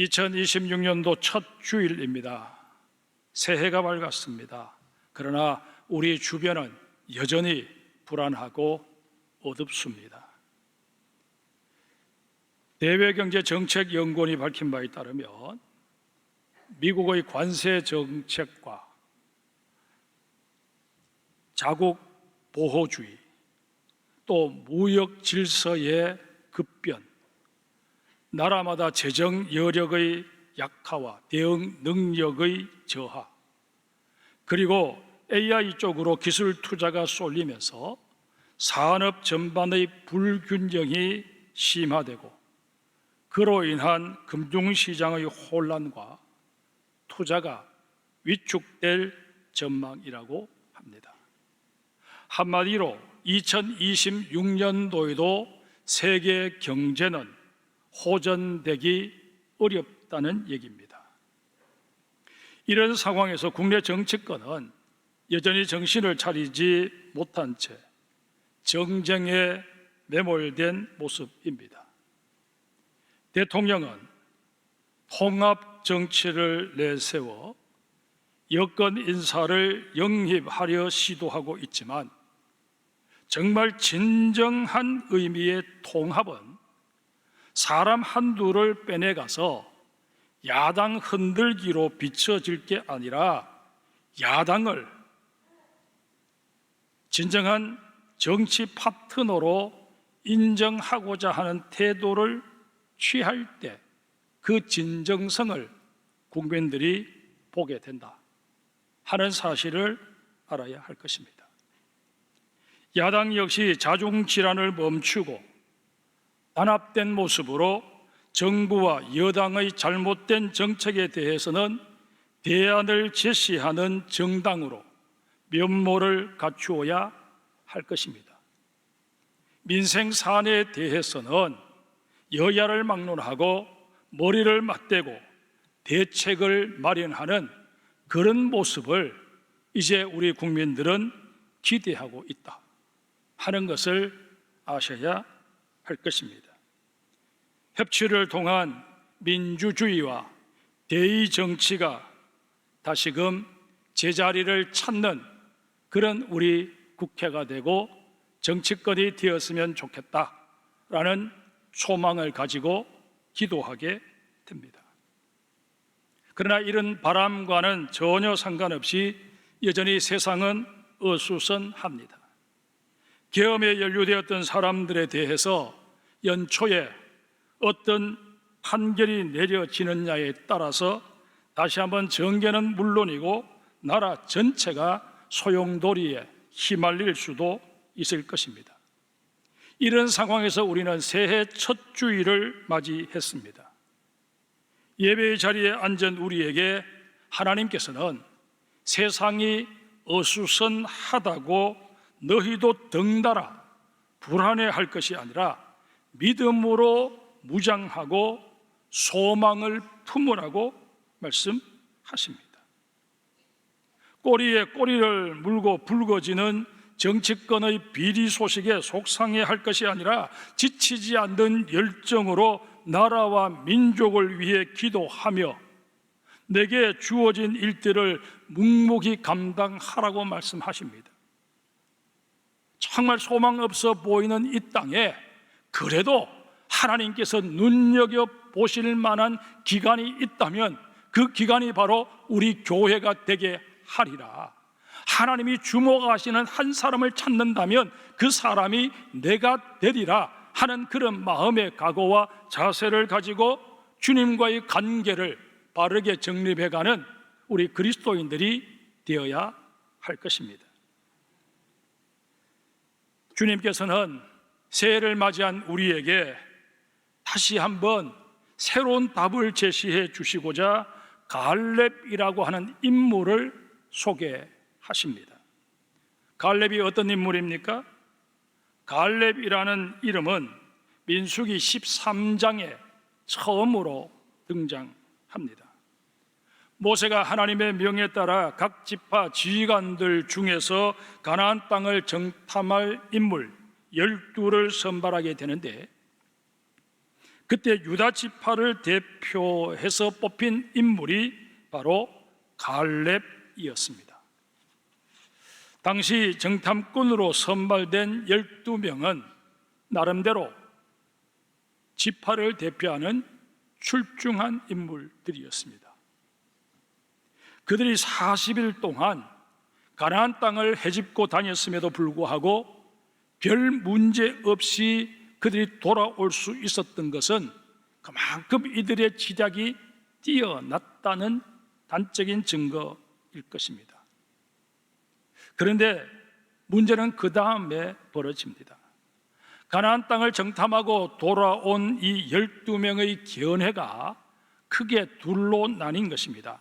2026년도 첫 주일입니다. 새해가 밝았습니다. 그러나 우리 주변은 여전히 불안하고 어둡습니다. 대외경제정책연구원이 밝힌 바에 따르면 미국의 관세 정책과 자국 보호주의, 또 무역 질서의 급변, 나라마다 재정 여력의 약화와 대응 능력의 저하, 그리고 AI 쪽으로 기술 투자가 쏠리면서 산업 전반의 불균형이 심화되고 그로 인한 금융시장의 혼란과 투자가 위축될 전망이라고 합니다. 한마디로 2026년도에도 세계 경제는 호전되기 어렵다는 얘기입니다. 이런 상황에서 국내 정치권은 여전히 정신을 차리지 못한 채 정쟁에 매몰된 모습입니다. 대통령은 통합 정치를 내세워 여권 인사를 영입하려 시도하고 있지만 정말 진정한 의미의 통합은 사람 한두를 빼내가서 야당 흔들기로 비춰질 게 아니라 야당을 진정한 정치 파트너로 인정하고자 하는 태도를 취할 때 그 진정성을 국민들이 보게 된다 하는 사실을 알아야 할 것입니다. 야당 역시 자중질환을 멈추고 단합된 모습으로 정부와 여당의 잘못된 정책에 대해서는 대안을 제시하는 정당으로 면모를 갖추어야 할 것입니다. 민생 사안에 대해서는 여야를 막론하고 머리를 맞대고 대책을 마련하는 그런 모습을 이제 우리 국민들은 기대하고 있다 하는 것을 아셔야 할 것입니다. 협치를 통한 민주주의와 대의 정치가 다시금 제자리를 찾는 그런 우리 국회가 되고 정치권이 되었으면 좋겠다라는 소망을 가지고 기도하게 됩니다. 그러나 이런 바람과는 전혀 상관없이 여전히 세상은 어수선합니다. 계엄에 연루되었던 사람들에 대해서 연초에 어떤 판결이 내려지느냐에 따라서 다시 한번 정계는 물론이고 나라 전체가 소용돌이에 휘말릴 수도 있을 것입니다. 이런 상황에서 우리는 새해 첫 주일을 맞이했습니다. 예배의 자리에 앉은 우리에게 하나님께서는 세상이 어수선하다고 너희도 덩달아 불안해할 것이 아니라 믿음으로 무장하고 소망을 품으라고 말씀하십니다. 꼬리에 꼬리를 물고 붉어지는 정치권의 비리 소식에 속상해할 것이 아니라 지치지 않는 열정으로 나라와 민족을 위해 기도하며 내게 주어진 일들을 묵묵히 감당하라고 말씀하십니다. 정말 소망 없어 보이는 이 땅에 그래도 하나님께서 눈여겨보실 만한 기간이 있다면 그 기간이 바로 우리 교회가 되게 하리라. 하나님이 주목하시는 한 사람을 찾는다면 그 사람이 내가 되리라 하는 그런 마음의 각오와 자세를 가지고 주님과의 관계를 바르게 정립해가는 우리 그리스도인들이 되어야 할 것입니다. 주님께서는 새해를 맞이한 우리에게 다시 한번 새로운 답을 제시해 주시고자 갈렙이라고 하는 인물을 소개하십니다. 갈렙이 어떤 인물입니까? 갈렙이라는 이름은 민수기 13장에 처음으로 등장합니다. 모세가 하나님의 명에 따라 각 지파 지휘관들 중에서 가나안 땅을 정탐할 인물 12를 선발하게 되는데 그때 유다 지파를 대표해서 뽑힌 인물이 바로 갈렙이었습니다. 당시 정탐꾼으로 선발된 12명은 나름대로 지파를 대표하는 출중한 인물들이었습니다. 그들이 40일 동안 가나안 땅을 헤집고 다녔음에도 불구하고 별 문제 없이 그들이 돌아올 수 있었던 것은 그만큼 이들의 지략이 뛰어났다는 단적인 증거일 것입니다. 그런데 문제는 그 다음에 벌어집니다. 가나안 땅을 정탐하고 돌아온 이 12명의 견해가 크게 둘로 나뉜 것입니다.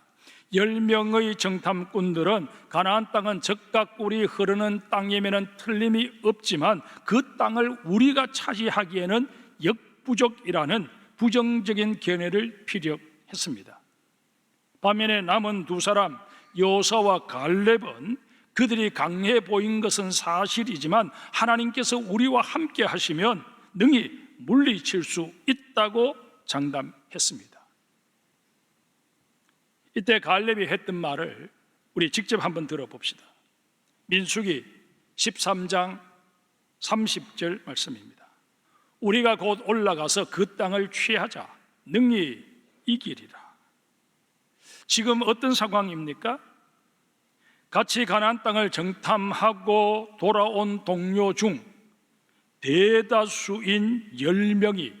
10명의 정탐꾼들은 가나안 땅은 적과 꿀이 흐르는 땅이면 틀림이 없지만 그 땅을 우리가 차지하기에는 역부족이라는 부정적인 견해를 피력했습니다. 반면에 남은 두 사람 여호수아와 갈렙은 그들이 강해 보인 것은 사실이지만 하나님께서 우리와 함께 하시면 능히 물리칠 수 있다고 장담했습니다. 이때 갈렙이 했던 말을 우리 직접 한번 들어봅시다. 민수기 13장 30절 말씀입니다. 우리가 곧 올라가서 그 땅을 취하자 능히 이기리라. 지금 어떤 상황입니까? 같이 가나안 땅을 정탐하고 돌아온 동료 중 대다수인 10명이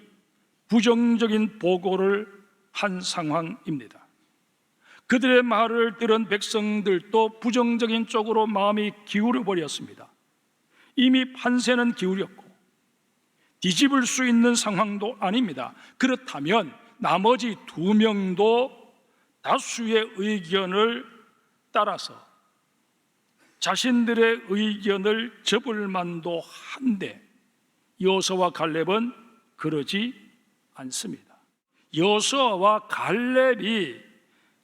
부정적인 보고를 한 상황입니다. 그들의 말을 들은 백성들도 부정적인 쪽으로 마음이 기울어 버렸습니다. 이미 판세는 기울였고 뒤집을 수 있는 상황도 아닙니다. 그렇다면 나머지 2명도 다수의 의견을 따라서 자신들의 의견을 접을 만도 한데 여호수아와 갈렙은 그러지 않습니다. 여호수아와 갈렙이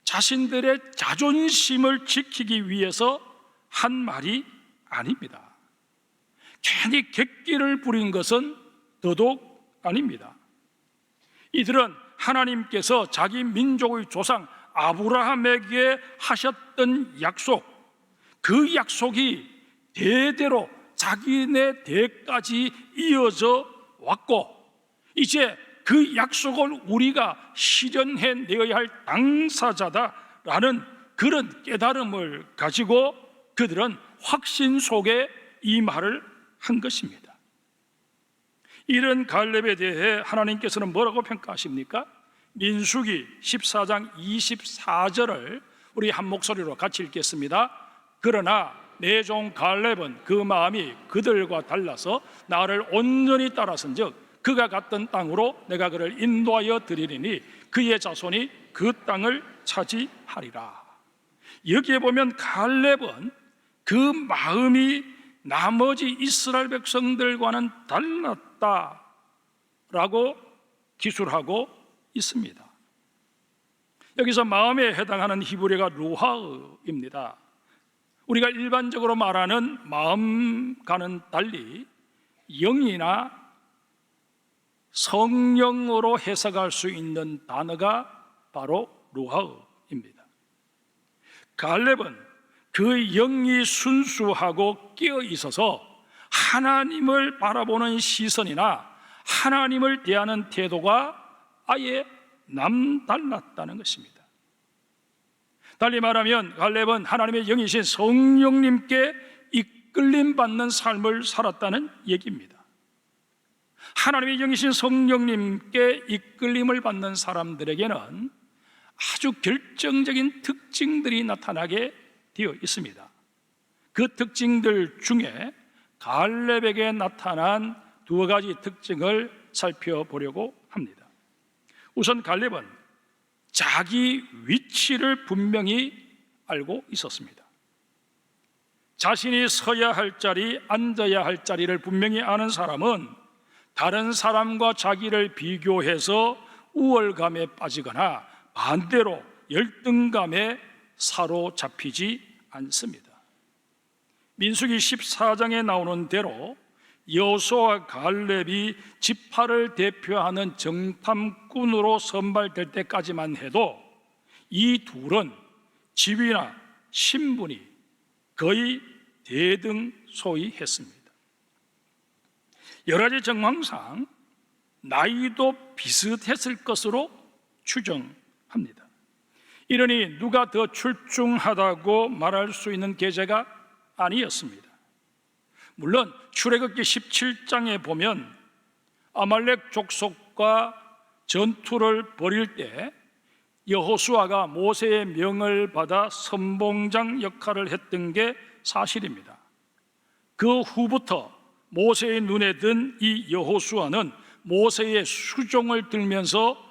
자신들의 자존심을 지키기 위해서 한 말이 아닙니다. 괜히 객기를 부린 것은 더더욱 아닙니다. 이들은 하나님께서 자기 민족의 조상 아브라함에게 하셨던 약속, 그 약속이 대대로 자기네 대까지 이어져 왔고 이제 그 약속을 우리가 실현해내어야 할 당사자다라는 그런 깨달음을 가지고 그들은 확신 속에 이 말을 한 것입니다. 이런 갈렙에 대해 하나님께서는 뭐라고 평가하십니까? 민수기 14장 24절을 우리 한 목소리로 같이 읽겠습니다. 그러나 내 종 갈렙은 그 마음이 그들과 달라서 나를 온전히 따라선즉 그가 갔던 땅으로 내가 그를 인도하여 드리리니 그의 자손이 그 땅을 차지하리라. 여기에 보면 갈렙은 그 마음이 나머지 이스라엘 백성들과는 달랐다라고 기술하고 있습니다. 여기서 마음에 해당하는 히브리어가 루하입니다. 우리가 일반적으로 말하는 마음과는 달리 영이나 성령으로 해석할 수 있는 단어가 바로 루하입니다. 갈렙은 그 영이 순수하고 깨어 있어서 하나님을 바라보는 시선이나 하나님을 대하는 태도가 아예 남달랐다는 것입니다. 달리 말하면 갈렙은 하나님의 영이신 성령님께 이끌림 받는 삶을 살았다는 얘기입니다. 하나님의 영이신 성령님께 이끌림을 받는 사람들에게는 아주 결정적인 특징들이 나타나게 되어 있습니다. 그 특징들 중에 갈렙에게 나타난 2가지 특징을 살펴보려고 합니다. 우선 갈렙은 자기 위치를 분명히 알고 있었습니다. 자신이 서야 할 자리, 앉아야 할 자리를 분명히 아는 사람은 다른 사람과 자기를 비교해서 우월감에 빠지거나 반대로 열등감에 사로잡히지 않습니다. 민수기 14장에 나오는 대로 여호수아와 갈렙이 지파를 대표하는 정탐꾼으로 선발될 때까지만 해도 이 둘은 지위나 신분이 거의 대등소이했습니다. 여러 가지 정황상 나이도 비슷했을 것으로 추정합니다. 이러니 누가 더 출중하다고 말할 수 있는 계제가 아니었습니다. 물론 출애굽기 17장에 보면 아말렉 족속과 전투를 벌일 때 여호수아가 모세의 명을 받아 선봉장 역할을 했던 게 사실입니다. 그 후부터 모세의 눈에 든 이 여호수아는 모세의 수종을 들면서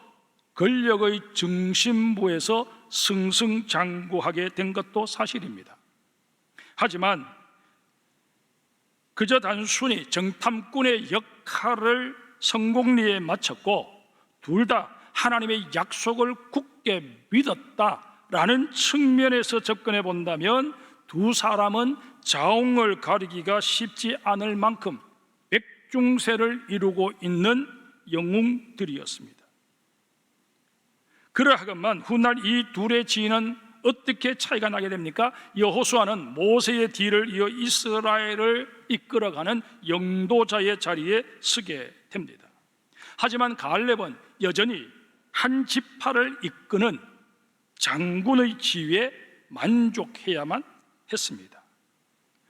권력의 중심부에서 승승장구하게 된 것도 사실입니다. 하지만 그저 단순히 정탐꾼의 역할을 성공리에 마쳤고 둘 다 하나님의 약속을 굳게 믿었다라는 측면에서 접근해 본다면 두 사람은 자웅을 가리기가 쉽지 않을 만큼 백중세를 이루고 있는 영웅들이었습니다. 그러하건만 훗날 이 둘의 지위는 어떻게 차이가 나게 됩니까? 여호수아는 모세의 뒤를 이어 이스라엘을 이끌어가는 영도자의 자리에 서게 됩니다. 하지만 갈렙은 여전히 한 지파를 이끄는 장군의 지위에 만족해야만 했습니다.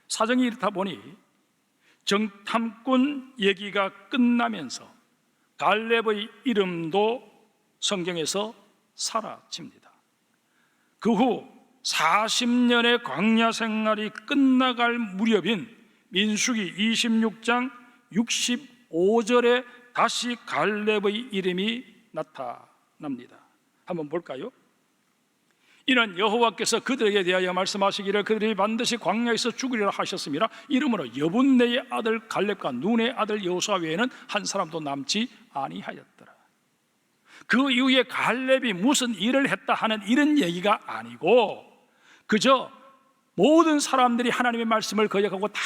사정이 이렇다 보니 정탐꾼 얘기가 끝나면서 갈렙의 이름도 성경에서 사라집니다. 그 후 40년의 광야 생활이 끝나갈 무렵인 민수기 26장 65절에 다시 갈렙의 이름이 나타납니다. 한번 볼까요? 이는 여호와께서 그들에게 대하여 말씀하시기를 그들이 반드시 광야에서 죽으리라 하셨습니다. 이러므로 여분네의 아들 갈렙과 눈의 아들 여호수아 외에는 한 사람도 남지 아니하였더라. 그 이후에 갈렙이 무슨 일을 했다 하는 이런 얘기가 아니고 그저 모든 사람들이 하나님의 말씀을 거역하고 다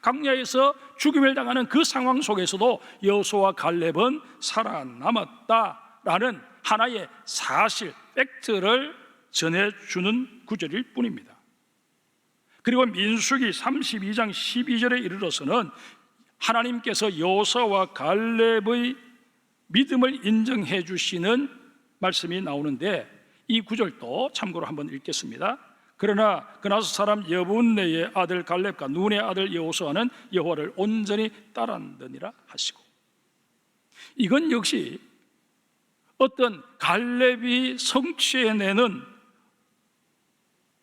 광야에서 죽임을 당하는 그 상황 속에서도 여호수아와 갈렙은 살아남았다라는 하나의 사실, 팩트를 전해주는 구절일 뿐입니다. 그리고 민수기 32장 12절에 이르러서는 하나님께서 여호수아와 갈렙의 믿음을 인정해 주시는 말씀이 나오는데 이 구절도 참고로 한번 읽겠습니다. 그러나 그나서 사람 여분네의 아들 갈렙과 눈의 아들 여호수아는 여호와를 온전히 따랐느니라 하시고, 이건 역시 어떤 갈렙이 성취해내는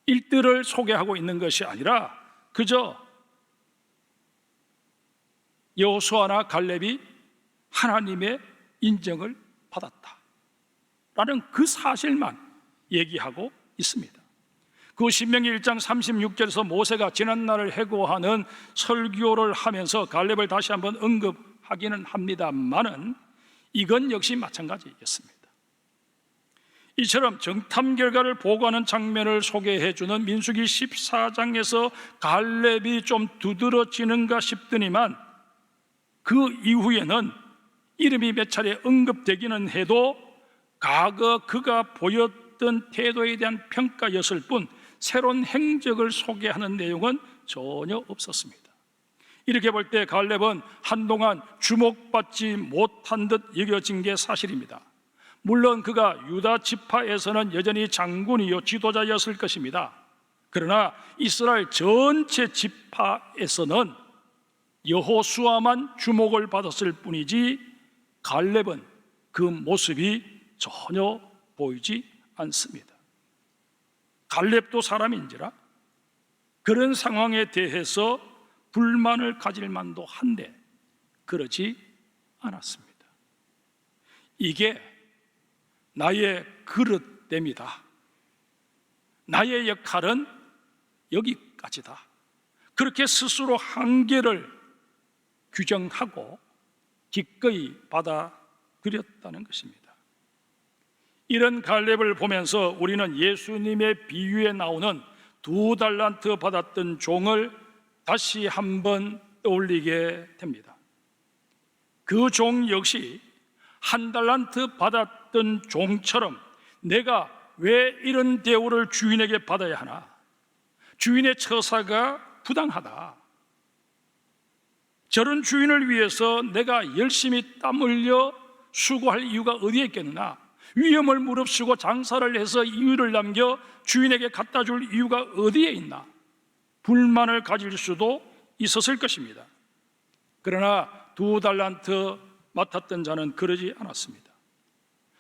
일들을 소개하고 있는 것이 아니라 그저 여호수아나 갈렙이 하나님의 인정을 받았다라는 그 사실만 얘기하고 있습니다. 그 신명기 1장 36절에서 모세가 지난날을 회고하는 설교를 하면서 갈렙을 다시 한번 언급하기는 합니다만은 이건 역시 마찬가지였습니다. 이처럼 정탐 결과를 보고하는 장면을 소개해주는 민수기 14장에서 갈렙이 좀 두드러지는가 싶더니만 그 이후에는 이름이 몇 차례 언급되기는 해도 과거 그가 보였던 태도에 대한 평가였을 뿐 새로운 행적을 소개하는 내용은 전혀 없었습니다. 이렇게 볼 때 갈렙은 한동안 주목받지 못한 듯 여겨진 게 사실입니다. 물론 그가 유다 지파에서는 여전히 장군이요 지도자였을 것입니다. 그러나 이스라엘 전체 지파에서는 여호수아만 주목을 받았을 뿐이지 갈렙은 그 모습이 전혀 보이지 않습니다. 갈렙도 사람인지라 그런 상황에 대해서 불만을 가질 만도 한데 그러지 않았습니다. 이게 나의 그릇됨이다. 나의 역할은 여기까지다. 그렇게 스스로 한계를 규정하고 기꺼이 받아들였다는 것입니다. 이런 갈렙을 보면서 우리는 예수님의 비유에 나오는 2달란트 받았던 종을 다시 한번 떠올리게 됩니다. 그 종 역시 1달란트 받았던 종처럼 내가 왜 이런 대우를 주인에게 받아야 하나? 주인의 처사가 부당하다. 저런 주인을 위해서 내가 열심히 땀 흘려 수고할 이유가 어디에 있겠느냐? 위험을 무릅쓰고 장사를 해서 이유를 남겨 주인에게 갖다 줄 이유가 어디에 있나? 불만을 가질 수도 있었을 것입니다. 그러나 2달란트 맡았던 자는 그러지 않았습니다.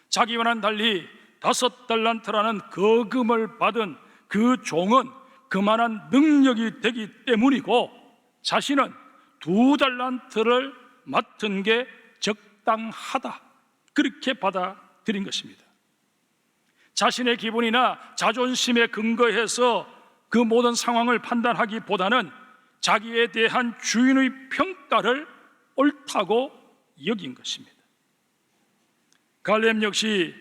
자기와는 달리 5달란트라는 거금을 받은 그 종은 그만한 능력이 되기 때문이고 자신은 2달란트를 맡은 게 적당하다, 그렇게 받아들인 것입니다. 자신의 기분이나 자존심에 근거해서 그 모든 상황을 판단하기보다는 자기에 대한 주인의 평가를 옳다고 여긴 것입니다. 갈렙 역시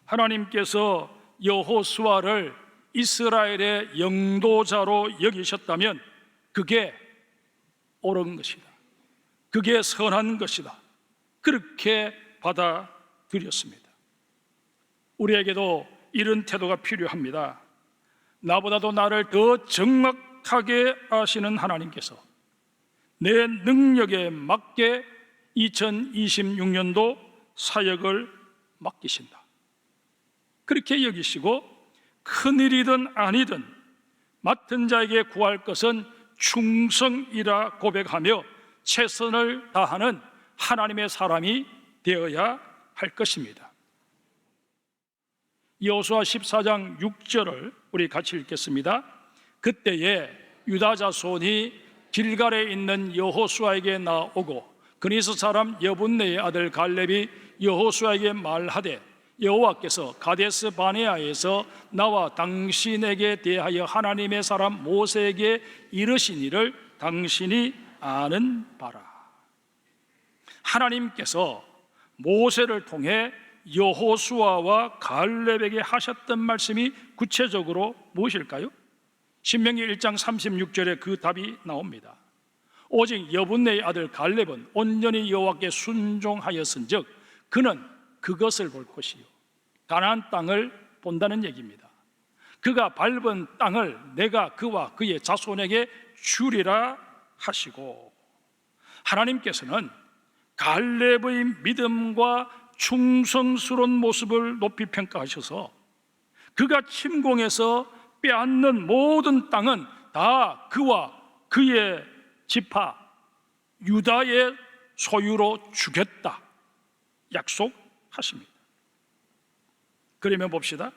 하나님께서 여호수아를 이스라엘의 영도자로 여기셨다면 그게 옳은 것이다, 그게 선한 것이다, 그렇게 받아들였습니다. 우리에게도 이런 태도가 필요합니다. 나보다도 나를 더 정확하게 아시는 하나님께서 내 능력에 맞게 2026년도 사역을 맡기신다, 그렇게 여기시고 큰일이든 아니든 맡은 자에게 구할 것은 충성이라 고백하며 최선을 다하는 하나님의 사람이 되어야 할 것입니다. 여호수아 14장 6절을 우리 같이 읽겠습니다. 그때에 유다 자손이 길갈에 있는 여호수아에게 나오고 그니스 사람 여분네의 아들 갈렙이 여호수아에게 말하되 여호와께서 가데스 바네아에서 나와 당신에게 대하여 하나님의 사람 모세에게 이르시니를 당신이 아는 바라. 하나님께서 모세를 통해 여호수아와 갈렙에게 하셨던 말씀이 구체적으로 무엇일까요? 신명기 1장 36절에 그 답이 나옵니다. 오직 여분네의 아들 갈렙은 온전히 여호와께 순종하였은즉 그는 그것을 볼 것이요 가나안 땅을 본다는 얘기입니다. 그가 밟은 땅을 내가 그와 그의 자손에게 주리라 하시고, 하나님께서는 갈렙의 믿음과 충성스러운 모습을 높이 평가하셔서 그가 침공해서 빼앗는 모든 땅은 다 그와 그의 지파 유다의 소유로 주겠다 약속하십니다. 그러면 봅시다.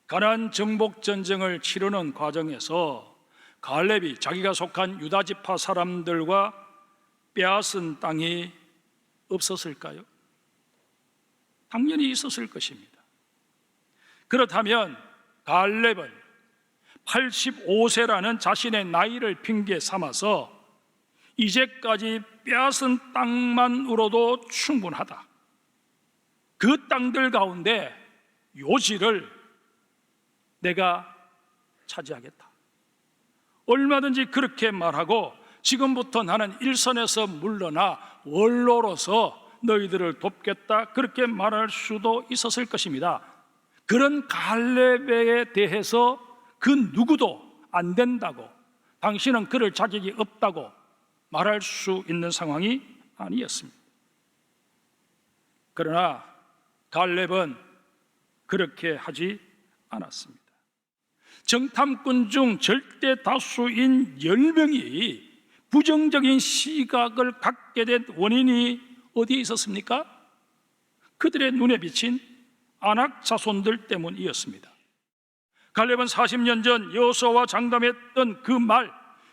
가나안 정복 전쟁을 치르는 과정에서 갈렙이 자기가 속한 유다 지파 사람들과 빼앗은 땅이 없었을까요? 당연히 있었을 것입니다. 그렇다면 갈렙은 85세라는 자신의 나이를 핑계 삼아서 이제까지 빼앗은 땅만으로도 충분하다, 그 땅들 가운데 요지를 내가 차지하겠다, 얼마든지 그렇게 말하고 지금부터 나는 일선에서 물러나 원로로서 너희들을 돕겠다, 그렇게 말할 수도 있었을 것입니다. 그런 갈렙에 대해서 그 누구도 안 된다고, 당신은 그럴 자격이 없다고 말할 수 있는 상황이 아니었습니다. 그러나 갈렙은 그렇게 하지 않았습니다. 정탐꾼 중 절대 다수인 10명이 부정적인 시각을 갖게 된 원인이 어디에 있었습니까? 그들의 눈에 비친 아낙 자손들 때문이었습니다. 갈렙은 40년 전 여호수아와 장담했던 그 말,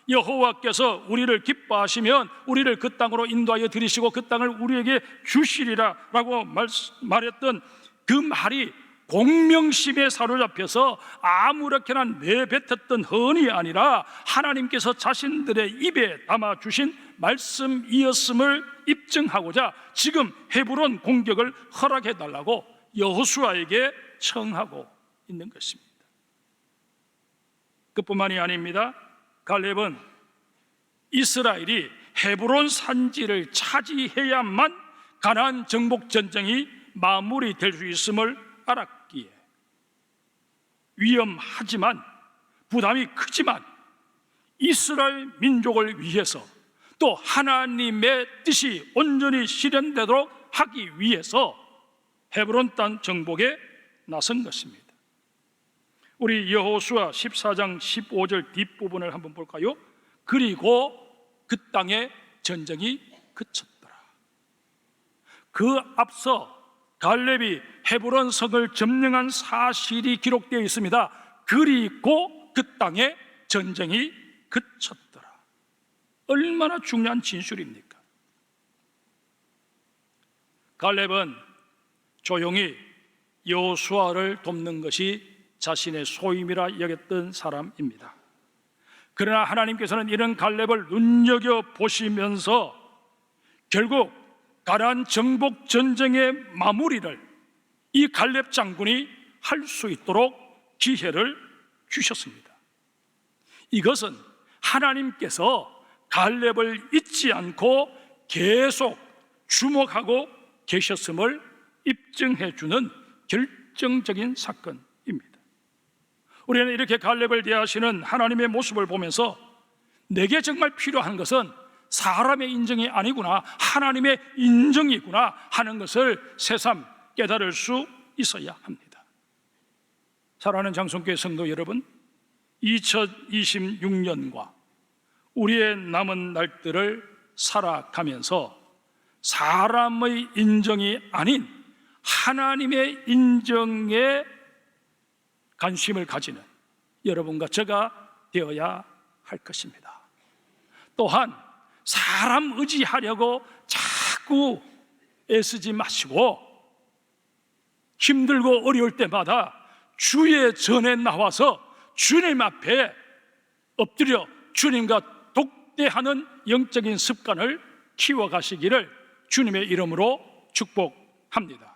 여호와께서 우리를 기뻐하시면 우리를 그 땅으로 인도하여 들이시고 그 땅을 우리에게 주시리라 라고 말했던 그 말이 공명심에 사로잡혀서 아무렇게나 내뱉었던 헌이 아니라 하나님께서 자신들의 입에 담아주신 말씀이었음을 입증하고자 지금 헤브론 공격을 허락해달라고 여호수아에게 청하고 있는 것입니다. 그뿐만이 아닙니다. 갈렙은 이스라엘이 헤브론 산지를 차지해야만 가나안 정복 전쟁이 마무리될 수 있음을 알았기에 위험하지만 부담이 크지만 이스라엘 민족을 위해서 또 하나님의 뜻이 온전히 실현되도록 하기 위해서 헤브론 땅 정복에 나선 것입니다. 우리 여호수아 14장 15절 뒷부분을 한번 볼까요? 그리고 그 땅에 전쟁이 그쳤더라. 그 앞서 갈렙이 헤브론 성을 점령한 사실이 기록되어 있습니다. 그리고 그 땅에 전쟁이 그쳤더라. 얼마나 중요한 진술입니까? 갈렙은 조용히 여호수아를 돕는 것이 자신의 소임이라 여겼던 사람입니다. 그러나 하나님께서는 이런 갈렙을 눈여겨보시면서 결국 가나안 정복 전쟁의 마무리를 이 갈렙 장군이 할 수 있도록 기회를 주셨습니다. 이것은 하나님께서 갈렙을 잊지 않고 계속 주목하고 계셨음을 입증해 주는 결정적인 사건입니다. 우리는 이렇게 갈렙을 대하시는 하나님의 모습을 보면서 내게 정말 필요한 것은 사람의 인정이 아니구나, 하나님의 인정이구나 하는 것을 새삼 깨달을 수 있어야 합니다. 사랑하는 장성교회 성도 여러분, 2026년과 우리의 남은 날들을 살아가면서 사람의 인정이 아닌 하나님의 인정에 관심을 가지는 여러분과 제가 되어야 할 것입니다. 또한 사람 의지하려고 자꾸 애쓰지 마시고 힘들고 어려울 때마다 주의 전에 나와서 주님 앞에 엎드려 주님과 독대하는 영적인 습관을 키워가시기를 주님의 이름으로 축복합니다.